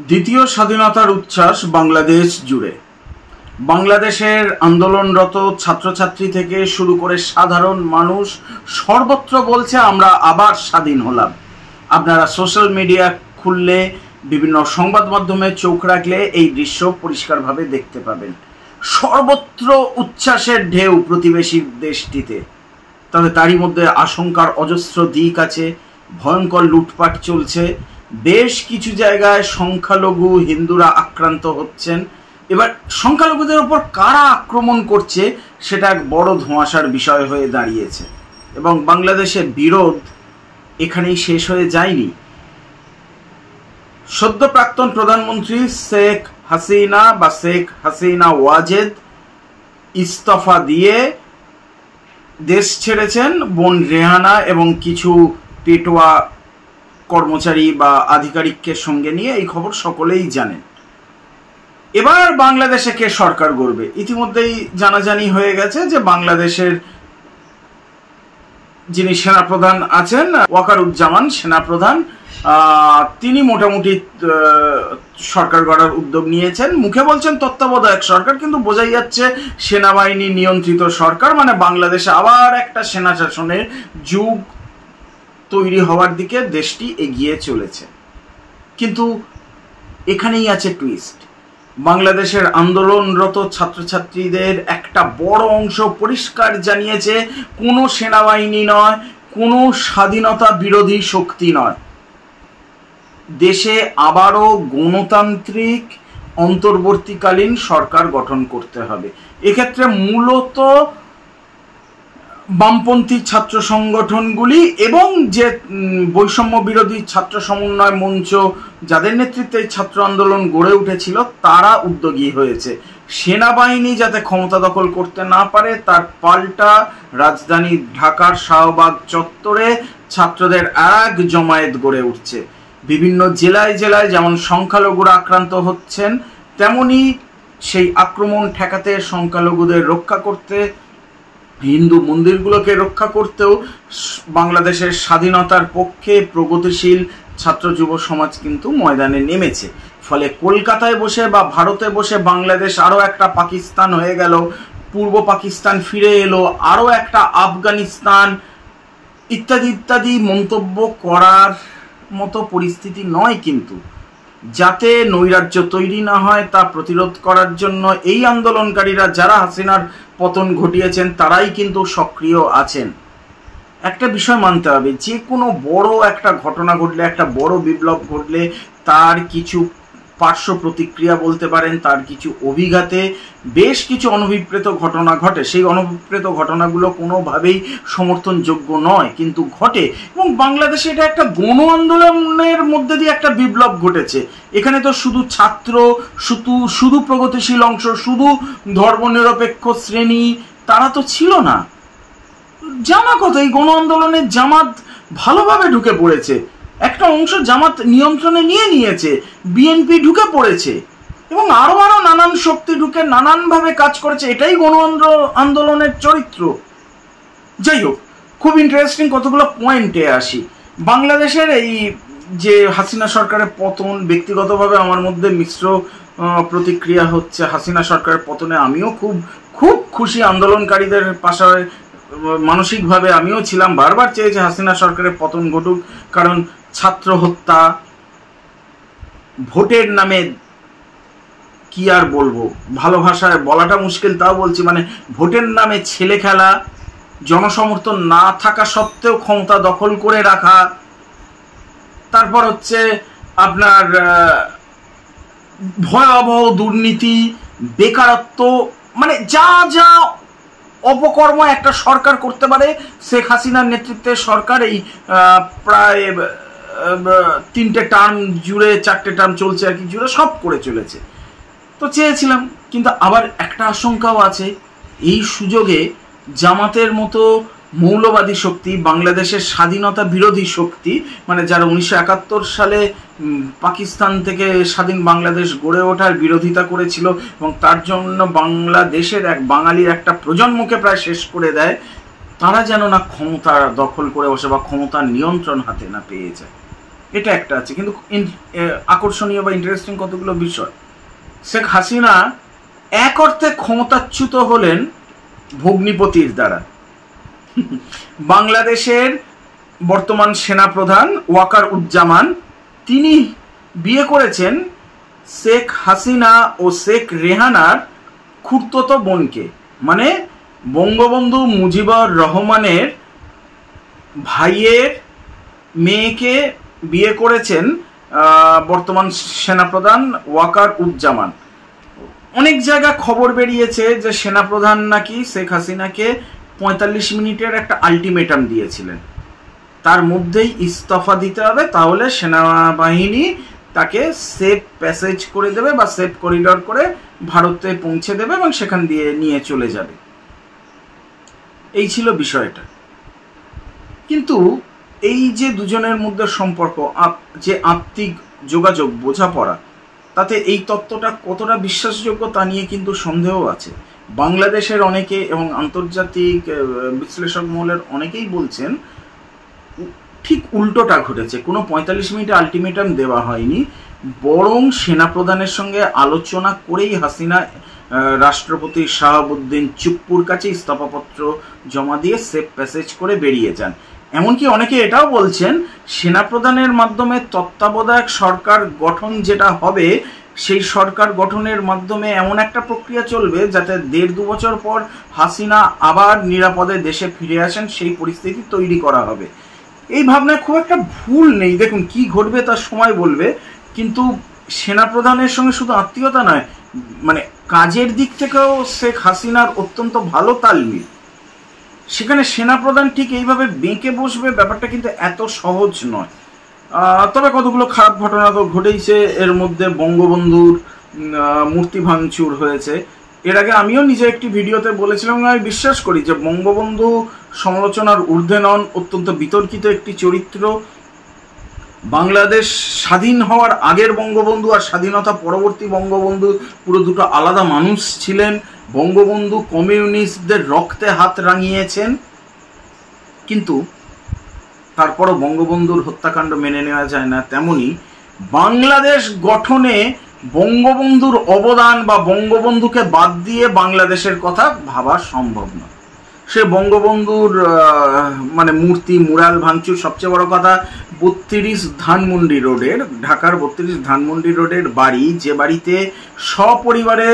দ্বিতীয় স্বাধীনতার উচ্ছ্বাস বাংলাদেশ জুড়ে। বাংলাদেশের আন্দোলনরত ছাত্রছাত্রী থেকে শুরু করে সাধারণ মানুষ সর্বত্র বলছে আমরা আবার স্বাধীন হলাম। আপনারা সোশ্যাল মিডিয়া খুললে, বিভিন্ন সংবাদ মাধ্যমে চোখ রাখলে এই দৃশ্য পরিষ্কারভাবে দেখতে পাবেন। সর্বত্র উচ্ছ্বাসের ঢেউ প্রতিবেশী দেশটিতে। তবে তারই মধ্যে আশঙ্কার অজস্র দিক আছে। ভয়ঙ্কর লুটপাট চলছে। বেশ কিছু জায়গায় সংখ্যালঘু হিন্দুরা আক্রান্ত হচ্ছেন। এবার সংখ্যালঘুদের ওপর কারা আক্রমণ করছে সেটা এক বড় ধোঁয়াশার বিষয় হয়ে দাঁড়িয়েছে। এবং বাংলাদেশের বিরোধ এখানেই শেষ হয়ে যায়নি। সদ্য প্রাক্তন প্রধানমন্ত্রী শেখ হাসিনা ওয়াজেদ ইস্তফা দিয়ে দেশ ছেড়েছেন বোন রেহানা এবং কিছু পেটোয়া কর্মচারী বা আধিকারিককে সঙ্গে নিয়ে। এই খবর সকলেই জানেন। এবার বাংলাদেশে কে সরকার গড়বে ইতিমধ্যেই জানাজানি হয়ে গেছে যে বাংলাদেশের যিনি সেনাপ্রধান আছেন ওয়াকারুজ্জামান সেনাপ্রধান, তিনি মোটামুটি সরকার গড়ার উদ্যোগ নিয়েছেন। মুখে বলছেন তত্ত্বাবধায়ক সরকার, কিন্তু বোঝাই যাচ্ছে সেনাবাহিনী নিয়ন্ত্রিত সরকার, মানে বাংলাদেশে আবার একটা সেনা শাসনের যুগ তৈরি হওয়ার দিকে দেশটি এগিয়ে চলেছে। কিন্তু এখানেই আছে টুইস্ট। বাংলাদেশের আন্দোলনরত ছাত্রছাত্রীদের একটা বড় অংশ পরিষ্কার জানিয়েছে কোনো সেনাবাহিনী নয়, কোনো স্বাধীনতা বিরোধী শক্তি নয়, দেশে আবারও গণতান্ত্রিক অন্তর্বর্তীকালীন সরকার গঠন করতে হবে। এক্ষেত্রে মূলত বামপন্থী ছাত্র সংগঠনগুলি এবং যে বৈষম্য বিরোধী ছাত্র সমন্বয় মঞ্চ, যাদের নেতৃত্বে ছাত্র আন্দোলন গড়ে উঠেছিল, তারা উদ্যোগী হয়েছে। সেনাবাহিনী যাতে ক্ষমতা দখল করতে না পারে তার পাল্টা রাজধানী ঢাকার শাহবাগ চত্বরে ছাত্রদের এক জমায়েত গড়ে উঠছে। বিভিন্ন জেলায় জেলায় যেমন সংখ্যালঘুরা আক্রান্ত হচ্ছেন, তেমনি সেই আক্রমণ ঠেকাতে, সংখ্যালঘুদের রক্ষা করতে, হিন্দু মন্দিরগুলোকে রক্ষা করতেও বাংলাদেশের স্বাধীনতার পক্ষে প্রগতিশীল ছাত্র যুব সমাজ কিন্তু ময়দানে নেমেছে। ফলে কলকাতায় বসে বা ভারতে বসে বাংলাদেশ আরও একটা পাকিস্তান হয়ে গেল, পূর্ব পাকিস্তান ফিরে এলো, আরও একটা আফগানিস্তান ইত্যাদি ইত্যাদি মন্তব্য করার মতো পরিস্থিতি নয়। কিন্তু যাতে নৈরাজ্য তৈরি না হয় তা প্রতিরোধ করার জন্য এই আন্দোলনকারীরা, যারা হাসিনার পতন ঘটিয়েছেন, তারাই কিন্তু সক্রিয় আছেন। একটা বিষয় মানতে হবে, যে কোনো বড় একটা ঘটনা ঘটলে, একটা বড় বিপ্লব ঘটলে তার কিছু পার্শ্ব প্রতিক্রিয়া বলতে পারেন, তার কিছু অভিঘাতে বেশ কিছু অনভিপ্রেত ঘটনা ঘটে। সেই অনভিপ্রেত ঘটনাগুলো কোনোভাবেই সমর্থনযোগ্য নয়, কিন্তু ঘটে। এবং বাংলাদেশে এটা একটা গণ আন্দোলনের মধ্যে দিয়ে একটা বিপ্লব ঘটেছে। এখানে তো শুধু ছাত্র, শুধু প্রগতিশীল অংশ, শুধু ধর্মনিরপেক্ষ শ্রেণী তারা তো ছিল না। জানা কথা, এই গণ আন্দোলনের জামাত ভালোভাবে ঢুকে পড়েছে। একটা অংশ জামাত নিয়ন্ত্রণে নিয়েছে, বিএনপি ঢুকে পড়েছে এবং আরো নানান শক্তি ঢুকে নানানভাবে কাজ করেছে। এটাই গণ আন্দোলনের চরিত্র। যাই হোক, খুব ইন্টারেস্টিং কতগুলো পয়েন্টে আসি। বাংলাদেশের এই যে হাসিনা সরকারের পতন, ব্যক্তিগতভাবে আমার মধ্যে মিশ্র প্রতিক্রিয়া হচ্ছে। হাসিনা সরকারের পতনে আমিও খুব খুশি। আন্দোলনকারীদের পাশে মানসিকভাবে আমিও ছিলাম, বারবার চেয়েছি হাসিনা সরকারের পতন ঘটুক। কারণ ছাত্র হত্যা, ভোটের নামে কি আর বলবো, ভালো ভাষায় বলাটা মুশকিল, তাও বলছি, মানে ভোটের নামে ছেলে খেলা, জনসমর্থন না থাকা সত্ত্বেও ক্ষমতা দখল করে রাখা, তারপর হচ্ছে আপনার ভয়াবহ দুর্নীতি, বেকারত্ব, মানে যা যা অপকর্ম একটা সরকার করতে পারে, শেখ হাসিনার নেতৃত্বে সরকার এই প্রায় 3টে টার্ম জুড়ে, 4টে টার্ম চলছে আর কি, জুড়ে সব করে চলেছে। তো চেয়েছিলাম, কিন্তু আবার একটা আশঙ্কাও আছে, এই সুযোগে জামাতের মতো মৌলবাদী শক্তি, বাংলাদেশের স্বাধীনতা বিরোধী শক্তি, মানে যারা 1971 সালে পাকিস্তান থেকে স্বাধীন বাংলাদেশ গড়ে ওঠার বিরোধিতা করেছিল এবং তার জন্য বাংলাদেশের বাঙালির একটা প্রজন্মকে প্রায় শেষ করে দেয়, তারা যেন না ক্ষমতা দখল করে বসে বা ক্ষমতার নিয়ন্ত্রণ হাতে না পেয়ে যায়। এটা একটা আছে, কিন্তু আকর্ষণীয় বা ইন্টারেস্টিং কতগুলো বিষয়। শেখ হাসিনা এক অর্থে ক্ষমতাচ্যুত হলেন ভগ্নিপতির দ্বারা। বাংলাদেশের বর্তমান সেনাপ্রধান ওয়াকার উজ্জামান তিনি বিয়ে করেছেন শেখ হাসিনা ও শেখ রেহানার খুড়তুতো বোনকে, মানে বঙ্গবন্ধু মুজিবুর রহমানের ভাইয়ের মেয়েকে বিয়ে করেছেন বর্তমান সেনাপ্রধান ওয়াকার উজ্জামান। অনেক জায়গা খবর বেরিয়েছে যে সেনাপ্রধান নাকি শেখ হাসিনাকে 45 মিনিটের একটা আলটিমেটাম দিয়েছিলেন, তার মধ্যেই ইস্তফা দিতে হবে, তাহলে সেনাবাহিনী তাকে সেফ প্যাসেজ করে দেবে বা সেফ করিডর করে ভারতে পৌঁছে দেবে এবং সেখান দিয়ে নিয়ে চলে যাবে। এই ছিল বিষয়টা। কিন্তু এই যে দুজনের মধ্যে সম্পর্ক, যে আত্মিক যোগাযোগ, বোঝাপড়া, তাতে এই তত্ত্বটা কতটা বিশ্বাসযোগ্য তা নিয়ে কিন্তু সন্দেহ আছে। বাংলাদেশের অনেকে এবং আন্তর্জাতিক বিশ্লেষক মহলের অনেকেই বলছেন ঠিক উল্টোটা ঘটেছে। কোনো 45 মিনিট আলটিমেটাম দেওয়া হয়নি, বরং সেনাপ্রধানের সঙ্গে আলোচনা করেই হাসিনা রাষ্ট্রপতি শাহাবুদ্দিন চুপ্পুর কাছে ইস্তফাপত্র জমা দিয়ে সেফ প্যাসেজ করে বেরিয়ে যান। এমনকি অনেকে এটাও বলছেন সেনাপ্রধানের মাধ্যমে তত্ত্বাবধায়ক সরকার গঠন যেটা হবে, সেই সরকার গঠনের মাধ্যমে এমন একটা প্রক্রিয়া চলবে যাতে 1.5-2 বছর পর হাসিনা আবার নিরাপদে দেশে ফিরে আসেন, সেই পরিস্থিতি তৈরি করা হবে। এই ভাবনায় খুব একটা ভুল নেই। দেখুন কি ঘটবে তার সময় বলবে, কিন্তু সেনাপ্রধানের সঙ্গে শুধু আত্মীয়তা নয়, মানে কাজের দিক থেকেও শেখ হাসিনার অত্যন্ত ভালো তালমিল। সেখানে সেনাপ্রধান ঠিক এইভাবে বেঁকে বসবে, ব্যাপারটা কিন্তু এত সহজ নয়। তবে কতগুলো খারাপ ঘটনা তো ঘটেইছে। এর মধ্যে বঙ্গবন্ধুর মূর্তি ভাঙচুর হয়েছে। এর আগে আমিও নিজে একটি ভিডিওতে বলেছিলাম, আমি বিশ্বাস করি যে বঙ্গবন্ধু সমালোচনার ঊর্ধ্বে নন, অত্যন্ত বিতর্কিত একটি চরিত্র। বাংলাদেশ স্বাধীন হওয়ার আগের বঙ্গবন্ধু আর স্বাধীনতা পরবর্তী বঙ্গবন্ধু পুরো দুটো আলাদা মানুষ ছিলেন। বঙ্গবন্ধু কমিউনিস্টদের রক্তে হাত রাঙিয়েছেন, কিন্তু তারপরও বঙ্গবন্ধুর হত্যাকাণ্ড মেনে নেওয়া যায় না। তেমনি বাংলাদেশ গঠনে বঙ্গবন্ধুর অবদান বা বঙ্গবন্ধুকে বাদ দিয়ে বাংলাদেশের কথা ভাবা সম্ভব নয়। সে বঙ্গবন্ধুর মানে মূর্তি মুরাল ভাঙচুর, সবচেয়ে বড় কথা 32 ধানমন্ডি রোডের, ঢাকার 32 ধানমন্ডি রোডের বাড়ি, যে বাড়িতে সপরিবারে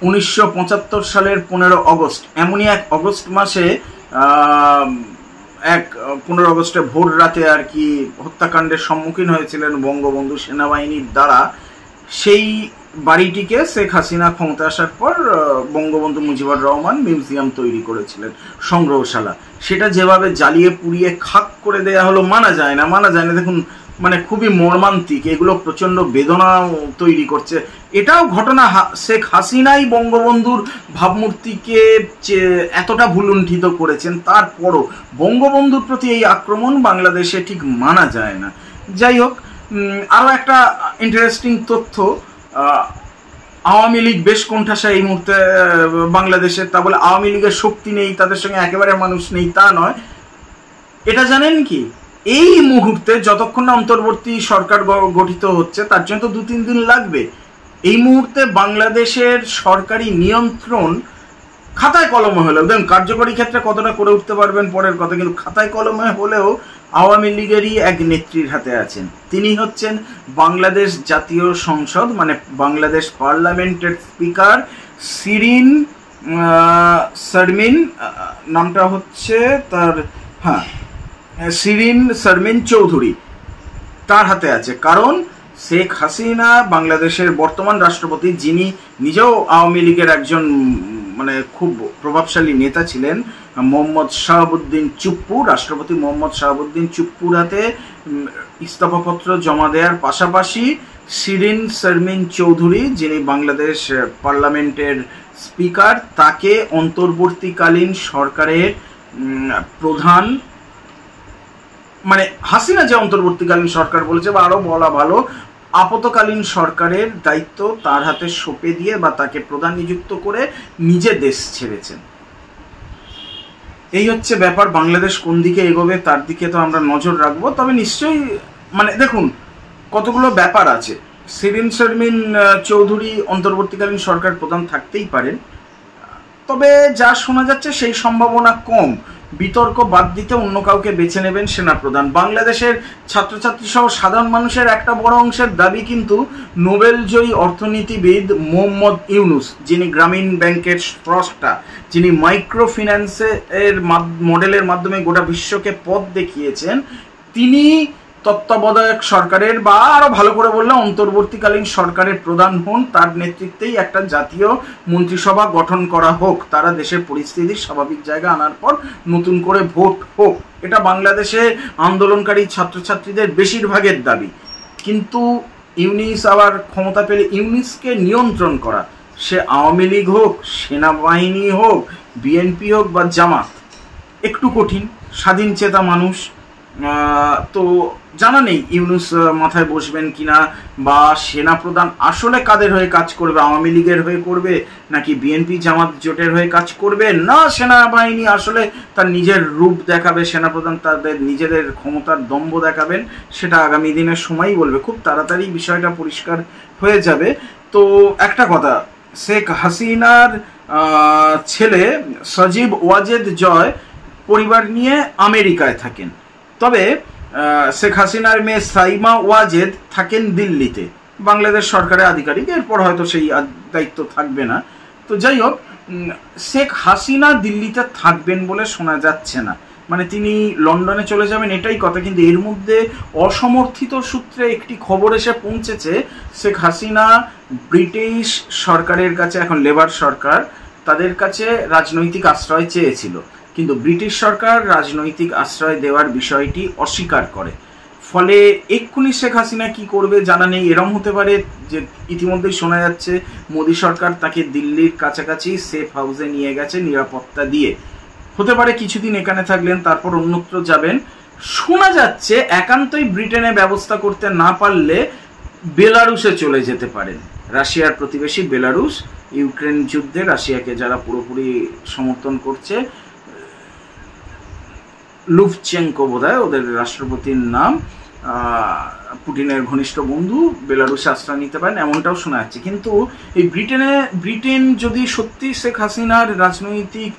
1975 সালের 15 অগস্ট, এমনই এক অগস্ট মাসে 15 অগস্টে ভোর রাতে আর কি হত্যাকাণ্ডের সম্মুখীন হয়েছিলেন বঙ্গবন্ধু সেনাবাহিনীর দ্বারা। সেই বাড়িটিকে শেখ হাসিনা ক্ষমতা আসার পর বঙ্গবন্ধু মুজিবুর রহমান মিউজিয়াম তৈরি করেছিলেন, সংগ্রহশালা। সেটা যেভাবে জ্বালিয়ে পুড়িয়ে খাক করে দেয়া হলো, মানা যায় না। দেখুন মানে খুবই মর্মান্তিক, এগুলো প্রচণ্ড বেদনা তৈরি করছে। এটাও ঘটনা, শেখ হাসিনাই বঙ্গবন্ধুর ভাবমূর্তিকে এতটা ভুলুণ্ঠিত করেছেন, তারপরও বঙ্গবন্ধুর প্রতি এই আক্রমণ বাংলাদেশে ঠিক মানা যায় না। যাই হোক, আরও একটা ইন্টারেস্টিং তথ্য, আওয়ামী লীগ বেশ কোণঠাসা এই মুহূর্তে বাংলাদেশে। তা বলে আওয়ামী লীগের শক্তি নেই, তাদের সঙ্গে একেবারে মানুষ নেই তা নয়। এটা জানেন কি, এই মুহূর্তে যতক্ষণ না অন্তর্বর্তী সরকার গঠিত হচ্ছে, তার জন্য তো 2-3 দিন লাগবে। এই মুহূর্তে বাংলাদেশের সরকারি নিয়ন্ত্রণ খাতায় কলমে হলেও, দেখুন কার্যকরী ক্ষেত্রে কতটা করে উঠতে পারবেন পরের কথা, কিন্তু খাতায় কলমে হলেও আওয়ামী লীগেরই এক নেত্রীর হাতে আছেন। তিনি হচ্ছেন বাংলাদেশ জাতীয় সংসদ, মানে বাংলাদেশ পার্লামেন্টের স্পিকার শিরিন শারমিন, নামটা হচ্ছে তার, হ্যাঁ, শিরিন শারমিন চৌধুরী, তার হাতে আছে। কারণ শেখ হাসিনা বাংলাদেশের বর্তমান রাষ্ট্রপতি, যিনি নিজেও আওয়ামী লীগের একজন মানে খুব প্রভাবশালী নেতা ছিলেন, মোহাম্মদ শাহাবুদ্দিন চুপ্পু, রাষ্ট্রপতি মোহাম্মদ শাহাবুদ্দিন চুপ্পুর হাতে ইস্তফাপত্র জমা দেওয়ার পাশাপাশি শিরিন শারমিন চৌধুরী, যিনি বাংলাদেশ পার্লামেন্টের স্পিকার, তাকে অন্তর্বর্তীকালীন সরকারের প্রধান, মানে হাসিনা যে অন্তর্বর্তীকালীন সরকার বলেছে, বা আরও বলা ভালো আপতকালীন সরকারের দায়িত্ব তার হাতে সঁপে দিয়ে বা তাকে প্রধান নিযুক্ত করে নিজে দেশ ছেড়েছেন। এই হচ্ছে ব্যাপার। বাংলাদেশ কোন দিকে এগোবে তার দিকে তো আমরা নজর রাখবো, তবে নিশ্চয়ই মানে দেখুন কতগুলো ব্যাপার আছে। শিরিন শারমিন চৌধুরী অন্তর্বর্তীকালীন সরকার প্রধান থাকতেই পারেন, তবে যা শোনা যাচ্ছে সেই সম্ভাবনা কম। বিতর্ক বাদ দিতে অন্য কাউকে বেছে নেবেন সেনাপ্রধান। বাংলাদেশের ছাত্রছাত্রী সহ সাধারণ মানুষের একটা বড় অংশের দাবি কিন্তু নোবেলজয়ী অর্থনীতিবিদ মোহাম্মদ ইউনুস, যিনি গ্রামীণ ব্যাংকের স্রষ্টা, যিনি মাইক্রো ফিন্যান্সের মডেলের মাধ্যমে গোটা বিশ্বকে পথ দেখিয়েছেন, তিনি তত্ত্বাবধায়ক সরকারের বা আরো ভালো করে বললে অন্তর্বর্তীকালীন সরকারের প্রধান হন। তার নেতৃত্বেই একটা জাতীয় মন্ত্রিসভা গঠন করা হোক, তারা দেশের পরিস্থিতি স্বাভাবিক জায়গা আনার পর নতুন করে ভোট হোক, এটা বাংলাদেশে আন্দোলনকারী ছাত্রছাত্রীদের বেশিরভাগের দাবি। কিন্তু ইউনিস আবার ক্ষমতা পেলে ইউনিসকে নিয়ন্ত্রণ করা, সে আওয়ামী লীগ হোক, সেনাবাহিনী হোক, বিএনপি হোক বা জামাত, একটু কঠিন। স্বাধীন চেতা মানুষ, তো জানা নেই ইউনুস মাথায় বসবেন কিনা, বা সেনাপ্রধান আসলে কাদের হয়ে কাজ করবে, আওয়ামী লীগের হয়ে করবে নাকি বিএনপি জামাত জোটের হয়ে কাজ করবে, না সেনাবাহিনী আসলে তার নিজের রূপ দেখাবে, সেনাপ্রধান তাদের নিজেদের ক্ষমতার দম্ভ দেখাবেন, সেটা আগামী দিনের সময়ই বলবে। খুব তাড়াতাড়ি বিষয়টা পরিষ্কার হয়ে যাবে। তো একটা কথা, শেখ হাসিনার ছেলে সজীব ওয়াজেদ জয় পরিবার নিয়ে আমেরিকায় থাকেন, তবে শেখ হাসিনার মেয়ে সাইমা ওয়াজেদ থাকেন দিল্লিতে, বাংলাদেশ সরকারের আধিকারিক, এরপর হয়তো সেই দায়িত্ব থাকবে না। তো যাই হোক, শেখ হাসিনা দিল্লিতে থাকবেন বলে শোনা যাচ্ছে না, মানে তিনি লন্ডনে চলে যাবেন এটাই কথা। কিন্তু এর মধ্যে অসমর্থিত সূত্রে একটি খবর এসে পৌঁছেছে, শেখ হাসিনা ব্রিটিশ সরকারের কাছে, এখন লেবার সরকার, তাদের কাছে রাজনৈতিক আশ্রয় চেয়েছিল, কিন্তু ব্রিটিশ সরকার রাজনৈতিক আশ্রয় দেওয়ার বিষয়টি অস্বীকার করে। ফলে এক্ষুনি শেখ হাসিনা কি করবে জানা নেই। এরম হতে পারে যে ইতিমধ্যেই শোনা যাচ্ছে মোদী সরকার তাকে দিল্লির কাছাকাছি সেফ হাউসে নিয়ে গেছে নিরাপত্তা দিয়ে। হতে পারে কিছুদিন এখানে থাকলেন, তারপর অন্যত্র যাবেন। শোনা যাচ্ছে একান্তই ব্রিটেনে ব্যবস্থা করতে না পারলে বেলারুসে চলে যেতে পারেন। রাশিয়ার প্রতিবেশী বেলারুস, ইউক্রেন যুদ্ধে রাশিয়াকে যারা পুরোপুরি সমর্থন করছে, লুফচেঙ্কো বোধহয় ওদের রাষ্ট্রপতির নাম, পুটিনের ঘনিষ্ঠ বন্ধু, বেলারুসে আশ্রয় নিতে পারেন এমনটাও শোনা যাচ্ছে। কিন্তু এই ব্রিটেন যদি সত্যি শেখ হাসিনার রাজনৈতিক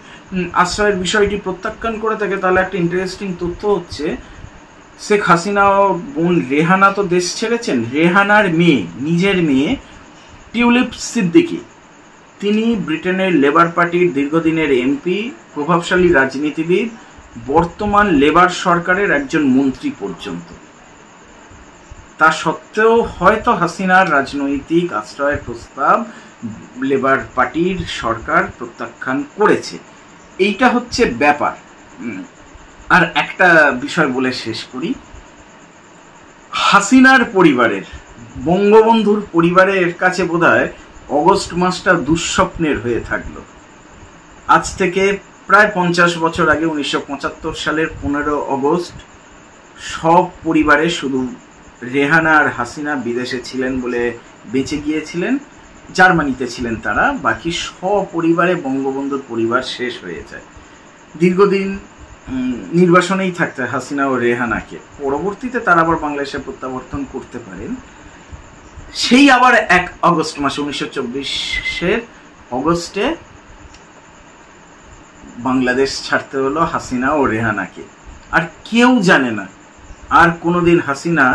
আশ্রয়ের বিষয়টি প্রত্যাখ্যান করে থাকে, তাহলে একটা ইন্টারেস্টিং তথ্য হচ্ছে, শেখ হাসিনা বোন রেহানা তো দেশ ছেড়েছেন, রেহানার মেয়ে, নিজের মেয়ে টিউলিপ সিদ্দিকি, তিনি ব্রিটেনের লেবার পার্টির দীর্ঘদিনের এমপি, প্রভাবশালী রাজনীতিবিদ, বর্তমান লেবার সরকারের একজন মন্ত্রী পর্যন্ত। তা সত্ত্বেও হয়তো হাসিনার রাজনৈতিক আশ্রয়ের প্রস্তাব লেবার পার্টির সরকার প্রত্যাখ্যান করেছে। এইটা হচ্ছে ব্যাপার। আর একটা বিষয় বলে শেষ করি, হাসিনার পরিবারের, বঙ্গবন্ধুর পরিবারের কাছে বোধহয় অগস্ট মাসটা দুঃস্বপ্নের হয়ে থাকলো। আজ থেকে প্রায় 50 বছর আগে 1975 সালের 15 অগস্ট সব পরিবারে, শুধু রেহানা আর হাসিনা বিদেশে ছিলেন বলে বেঁচে গিয়েছিলেন, জার্মানিতে ছিলেন তারা, বাকি সপরিবারে বঙ্গবন্ধুর পরিবার শেষ হয়ে যায়। দীর্ঘদিন নির্বাসনেই থাকতে হাসিনা ও রেহানাকে, পরবর্তীতে তারা আবার বাংলাদেশে প্রত্যাবর্তন করতে পারেন। সেই আবার 1 অগস্ট মাসে 1924-এর অগস্টে বাংলাদেশ ছাড়তে হলো হাসিনা ও রেহানাকে। আর কেউ জানে না আর কোনোদিন হাসিনা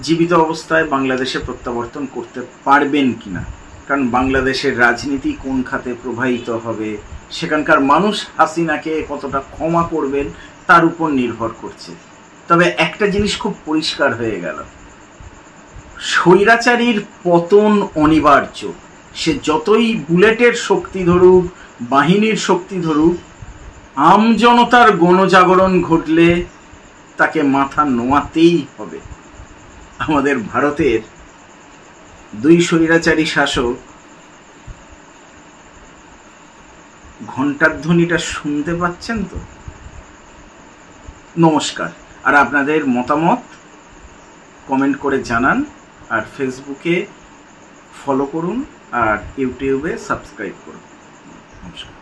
জীবিত অবস্থায় বাংলাদেশে প্রত্যাবর্তন করতে পারবেন কিনা, কারণ বাংলাদেশের রাজনীতি কোন খাতে প্রবাহিত হবে, সেখানকার মানুষ হাসিনাকে কতটা ক্ষমা করবেন তার উপর নির্ভর করছে। তবে একটা জিনিস খুব পরিষ্কার হয়ে গেল, স্বৈরাচারীর পতন অনিবার্য। সে যতই বুলেটের শক্তি ধরুক, বাহিনীর শক্তি ধরুক, আমজনতার গণজাগরণ ঘটলে তাকে মাথা নোয়াতেই হবে। আমাদের ভারতের 2 স্বৈরাচারী শাসক ঘণ্টার ধ্বনিটা শুনতে পাচ্ছেন তো? নমস্কার। আর আপনাদের মতামত কমেন্ট করে জানান, আর ফেসবুকে ফলো করুন, আর ইউটিউবে সাবস্ক্রাইব করুন। নমস্কার।